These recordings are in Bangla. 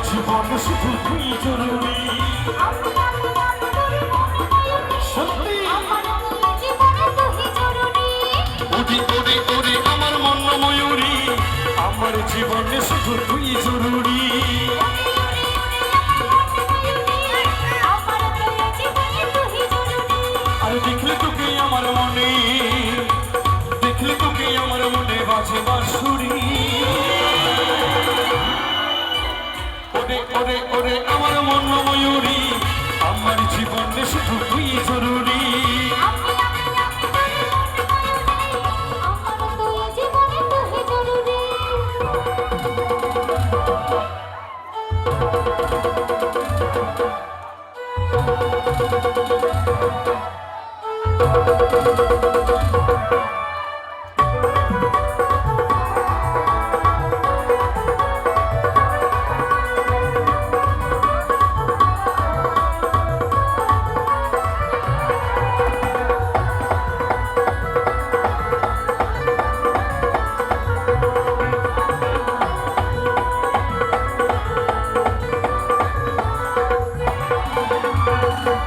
জীবনে শুধু তুই জরুরি। সত্যি ওরে ওরে ওরে আমার মন ময়ূরী, আমার জীবনে শুধু তুই জরুরি। আর দেখলে তোকে আমার মনে, দেখলে তোকে আমার মনে বাজে বাঁশুরি। ওরে ওরে ওরে আমার মন ময়ূরী, আমার জীবনে শুধু তুই জরুরি।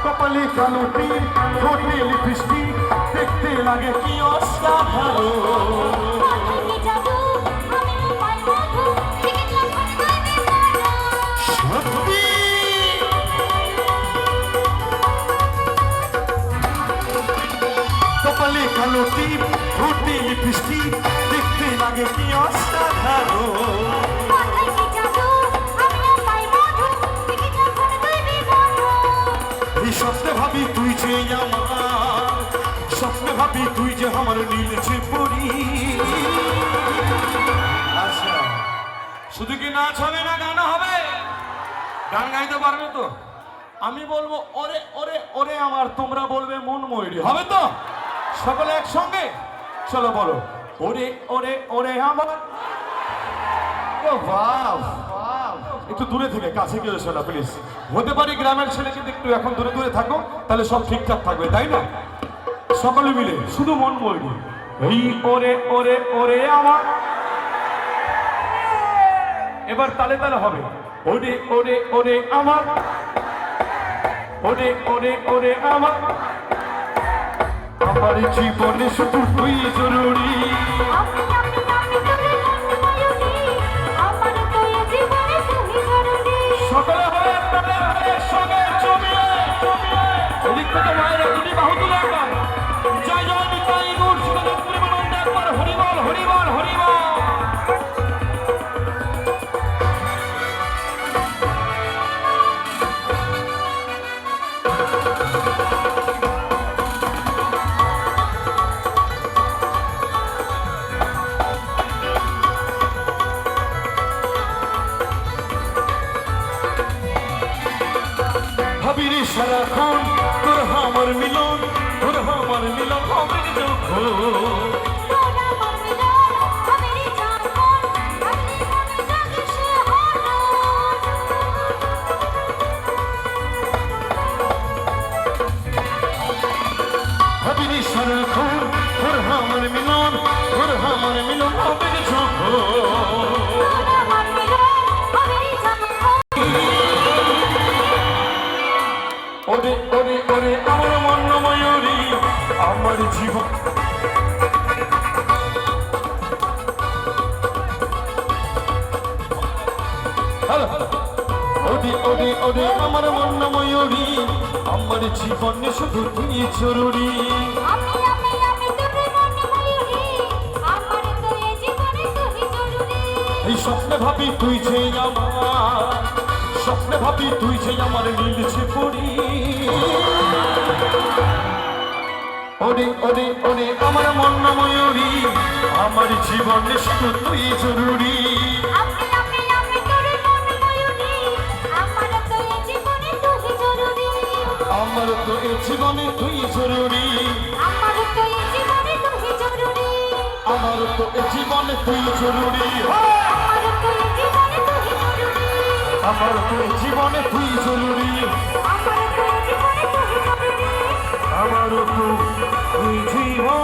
কপালে কালো তীর, ঠোঁটে লিপস্টিক, দেখতে লাগে কি অসাধারণ। সত্যি কপালে কালো তীর, ঠোঁটে লিপস্টিক, দেখতে লাগে কি অসাধারণ। স্বপ্নে ভাবি তুই যে আমার, স্বপ্নে ভাবি তুই যে আমার নীলছে পরি। আচ্ছা শুধু কি নাচ হবে না গান হবে? গান গাইতে পারবে তো? আমি বলবো ওরে ওরে ওরে আমার, তোমরা বলবে মন ময়ূরী, হবে তো? সকলে একসঙ্গে চলো বলো ওরে ওরে ওরে আমার। একটু দূরে থেকে কাছে গিয়ে এসো না প্লিজ। হতে পারি গ্রামের ছেলে, কিন্তু একটু এখন দূরে দূরে থাকো, তাহলে সব ঠিকঠাক থাকবে, তাই না? সকলে মিলে শুধু মন বলবো এই ওরে ওরে ওরে আমার। এবার তালে তালে হবে ওরে ওরে ওরে আমার, ওরে ওরে ওরে আমার। আমার জীবনে শুধু তুই জরুরি। সকলে হয়ে সঙ্গে জমিয়ে এদিক থেকে মায়েরা দুটি বাহু তুলে একবার জয় জয় নিতাই গৌর শিবদেব প্রেমানন্দ একবার হরিবল হরিবল হরিবল। ভাবিরে সারাক্ষণ তোর আমার মিলন, তোর আমার মিলন হবে যখন। ভাবিরে সারাক্ষণ তোর আমার মিলন, তোর আমার মিলন হবে যখন। ওরে ওরে ওরে আমার মন ময়ূরী, আমার জীবন ওরে ওরে ওরে আমার মন ময়ূরী, আমার জীবনে শুধু তুই জরুরি। এই স্বপ্নে ভাবি তুই যে আমার, স্বপ্নে ভাবি তুই যে আমার নীলছে পরি। ওরে ওরে ওরে আমার মন ময়ূরী, আমার জীবনে শুধু তুই জরুরি। আমার তো এই জীবনে তুই জরুরি, আমার তো এই জীবনে তুই জরুরি, আমার তো এই জীবনে তুই জরুরি, আমার তো এই জীবনে তুই জরুরি, আমার তো এই জীবনে